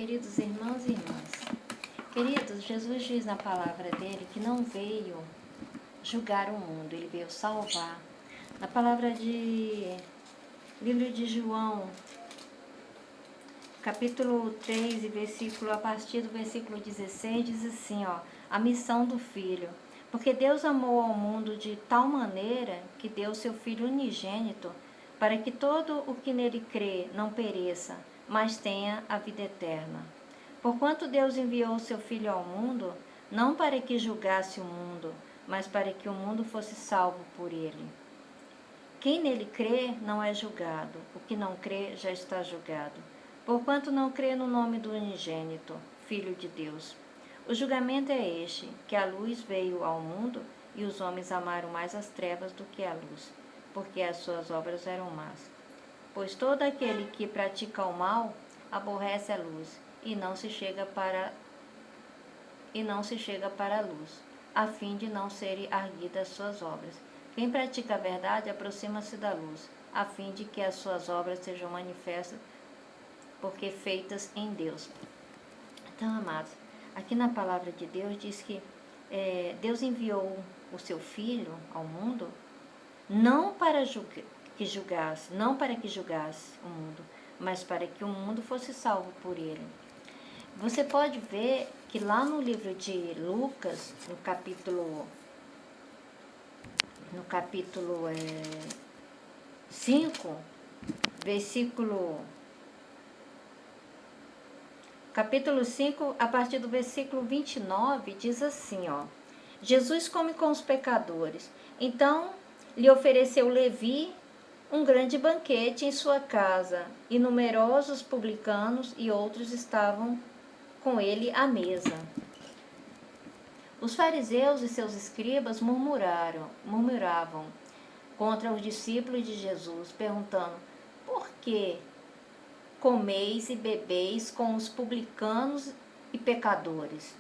queridos irmãos e irmãs. Queridos, Jesus diz na palavra dele que não veio julgar o mundo, ele veio salvar. Na palavra de livro de João, capítulo 3, a partir do versículo 16, diz assim, a missão do Filho. Porque Deus amou ao mundo de tal maneira que deu seu Filho unigênito, para que todo o que nele crê não pereça, mas tenha a vida eterna. Porquanto Deus enviou o seu Filho ao mundo, não para que julgasse o mundo, mas para que o mundo fosse salvo por ele. Quem nele crê não é julgado, o que não crê já está julgado. Porquanto não crê no nome do unigênito, Filho de Deus. O julgamento é este, que a luz veio ao mundo, e os homens amaram mais as trevas do que a luz, porque as suas obras eram más. Pois todo aquele que pratica o mal, aborrece a luz, e não se chega para a luz, a fim de não serem arguidas as suas obras. Quem pratica a verdade aproxima-se da luz, a fim de que as suas obras sejam manifestas, porque feitas em Deus. Então, amados, aqui na palavra de Deus diz que Deus enviou o seu Filho ao mundo, não para que julgasse o mundo, mas para que o mundo fosse salvo por ele. Você pode ver que lá no livro de Lucas, no capítulo 5, capítulo 5, a partir do versículo 29, diz assim, Jesus come com os pecadores. Então lhe ofereceu Levi um grande banquete em sua casa, e numerosos publicanos e outros estavam com ele à mesa. Os fariseus e seus escribas murmuravam contra os discípulos de Jesus, perguntando: por que comeis e bebeis com os publicanos e pecadores?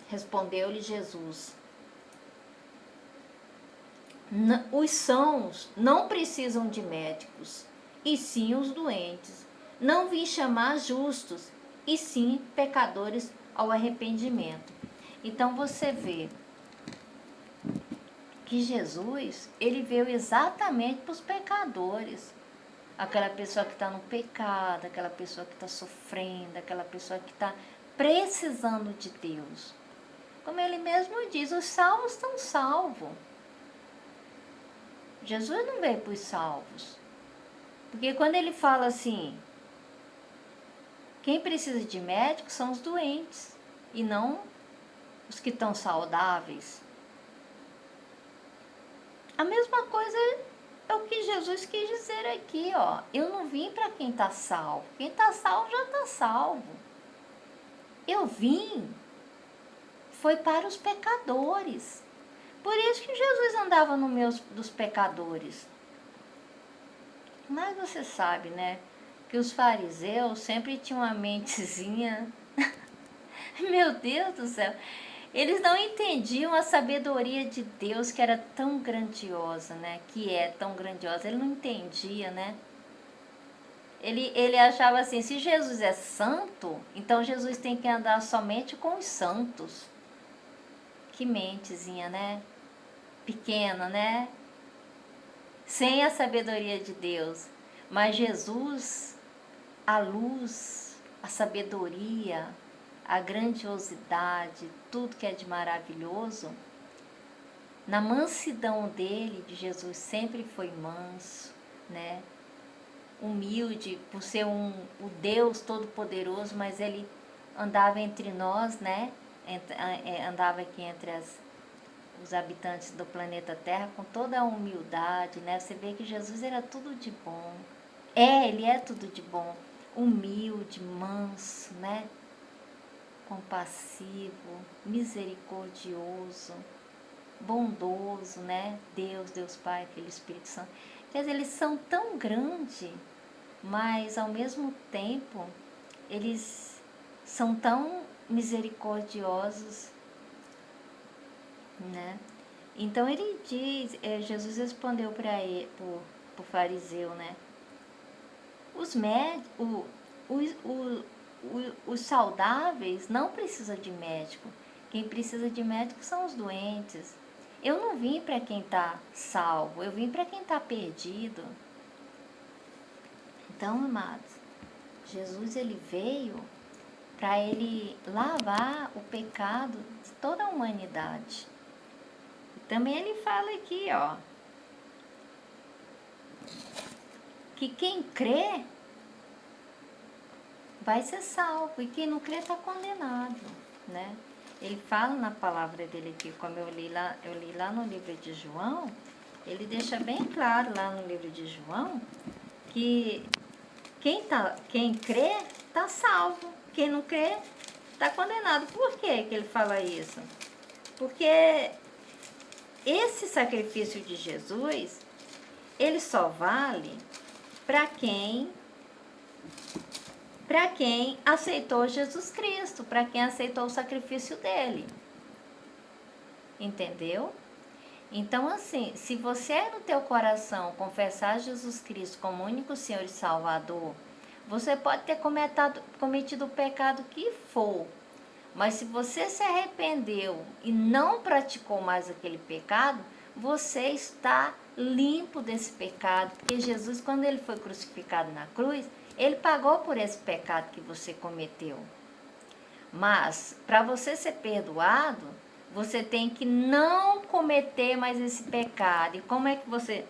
Respondeu-lhe Jesus: os sãos não precisam de médicos, e sim os doentes. Não vim chamar justos, e sim pecadores ao arrependimento. Então você vê que Jesus, ele veio exatamente para os pecadores. Aquela pessoa que está no pecado, aquela pessoa que está sofrendo, aquela pessoa que está precisando de Deus. Como ele mesmo diz, os salvos estão salvos. Jesus não veio para os salvos. Porque quando ele fala assim, quem precisa de médico são os doentes, e não os que estão saudáveis. A mesma coisa é o que Jesus quis dizer aqui, Eu não vim para quem está salvo. Quem está salvo já está salvo. Eu vim, foi para os pecadores. Por isso que Jesus andava no meio dos pecadores. Mas você sabe, né, que os fariseus sempre tinham uma mentezinha. Meu Deus do céu. Eles não entendiam a sabedoria de Deus, que era tão grandiosa, né? Que é tão grandiosa. Ele não entendia, né? Ele achava assim, se Jesus é santo, então Jesus tem que andar somente com os santos. Que mentezinha, né? Pequena, né? Sem a sabedoria de Deus. Mas Jesus, a luz, a sabedoria, a grandiosidade, tudo que é de maravilhoso, na mansidão dele, de Jesus, sempre foi manso, né? Humilde, por ser o Deus Todo-Poderoso, mas ele andava entre nós, né? Andava aqui entre os habitantes do planeta Terra com toda a humildade, né? Você vê que Jesus era tudo de bom. Ele é tudo de bom. Humilde, manso, né? Compassivo, misericordioso, bondoso, né? Deus Pai, Filho e Espírito Santo. Quer dizer, eles são tão grandes, mas ao mesmo tempo eles são tão misericordiosos, né? Então ele diz, Jesus respondeu para ele, pro fariseu, né? Os médicos, os saudáveis não precisam de médico. Quem precisa de médico são os doentes. Eu não vim para quem está salvo, eu vim para quem está perdido. Então, amados, Jesus ele veio para ele lavar o pecado de toda a humanidade. E também ele fala aqui, ó, que quem crê vai ser salvo e quem não crê está condenado, né? Ele fala na palavra dele aqui, como eu li lá no livro de João, ele deixa bem claro lá no livro de João que quem crê está salvo, quem não crê está condenado. Por que ele fala isso? Porque esse sacrifício de Jesus, ele só vale para quem aceitou Jesus Cristo, para quem aceitou o sacrifício dele. Entendeu? Então, assim, se você no teu coração confessar Jesus Cristo como único Senhor e Salvador, você pode ter cometido o pecado que for, mas se você se arrependeu e não praticou mais aquele pecado, você está limpo desse pecado, porque Jesus, quando ele foi crucificado na cruz, ele pagou por esse pecado que você cometeu. Mas, para você ser perdoado, você tem que não cometer mais esse pecado. E como é que você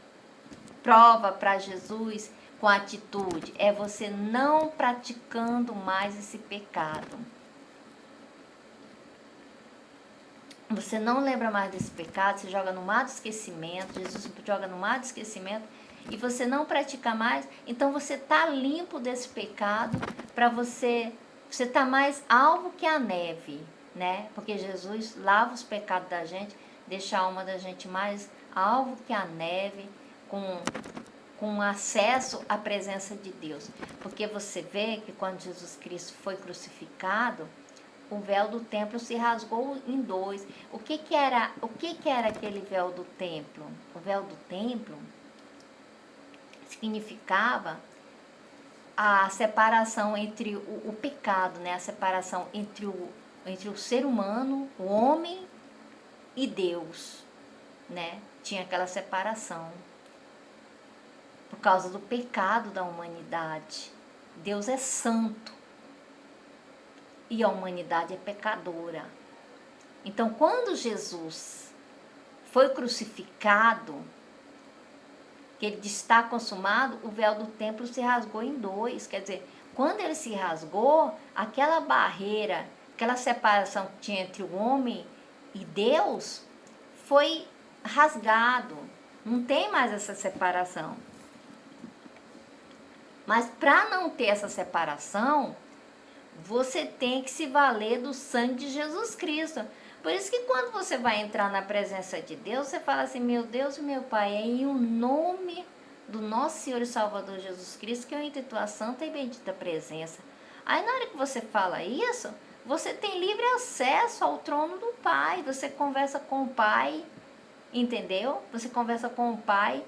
prova para Jesus com atitude? É você não praticando mais esse pecado. Você não lembra mais desse pecado, você joga no mar do esquecimento, Jesus joga no mar do esquecimento, e você não pratica mais, então você está limpo desse pecado, para você está mais alvo que a neve, né? Porque Jesus lava os pecados da gente, deixa a alma da gente mais alvo que a neve, com acesso à presença de Deus. Porque você vê que quando Jesus Cristo foi crucificado, o véu do templo se rasgou em dois. O que era aquele véu do templo? O véu do templo significava a separação entre o pecado, né? A separação entre o ser humano, o homem e Deus, né? Tinha aquela separação por causa do pecado da humanidade. Deus é santo e a humanidade é pecadora. Então, quando Jesus foi crucificado, que ele diz, está consumado, o véu do templo se rasgou em dois. Quer dizer, quando ele se rasgou, aquela barreira, aquela separação que tinha entre o homem e Deus, foi rasgado. Não tem mais essa separação. Mas para não ter essa separação, você tem que se valer do sangue de Jesus Cristo. Por isso que quando você vai entrar na presença de Deus, você fala assim, meu Deus e meu Pai, é em o nome do nosso Senhor e Salvador Jesus Cristo que eu entro em tua santa e bendita presença. Aí na hora que você fala isso, você tem livre acesso ao trono do Pai, você conversa com o Pai, entendeu? Você conversa com o Pai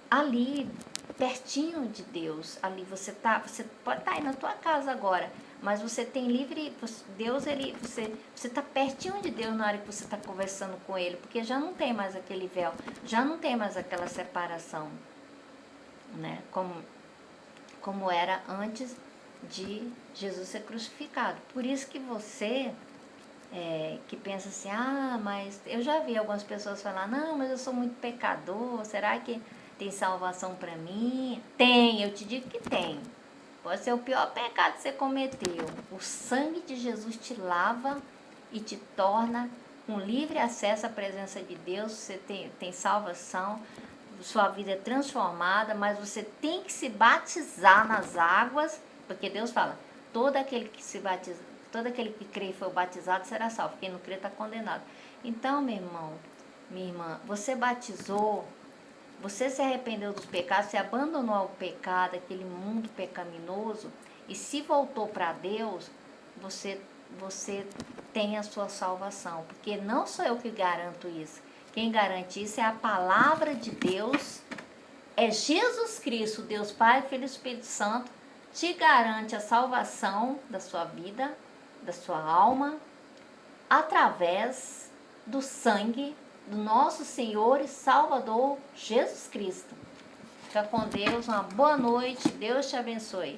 ali, pertinho de Deus, ali você pode estar aí na tua casa agora, mas você tem livre, Deus, você está pertinho de Deus na hora que você está conversando com Ele, porque já não tem mais aquele véu, já não tem mais aquela separação, né, como era antes de Jesus ser crucificado. Por isso que você que pensa assim, mas eu já vi algumas pessoas falar, não, mas eu sou muito pecador, será que tem salvação para mim? Tem, eu te digo que tem. Pode ser o pior pecado que você cometeu. O sangue de Jesus te lava e te torna com livre acesso à presença de Deus. Você tem salvação, sua vida é transformada, mas você tem que se batizar nas águas, porque Deus fala, todo aquele que crê e foi batizado será salvo. Quem não crê está condenado. Então, meu irmão, minha irmã, você batizou, você se arrependeu dos pecados, se abandonou o pecado, aquele mundo pecaminoso, e se voltou para Deus, você tem a sua salvação. Porque não sou eu que garanto isso. Quem garante isso é a palavra de Deus, é Jesus Cristo, Deus Pai, Filho e Espírito Santo, te garante a salvação da sua vida, da sua alma, através do sangue do nosso Senhor e Salvador Jesus Cristo. Fica com Deus, uma boa noite, Deus te abençoe.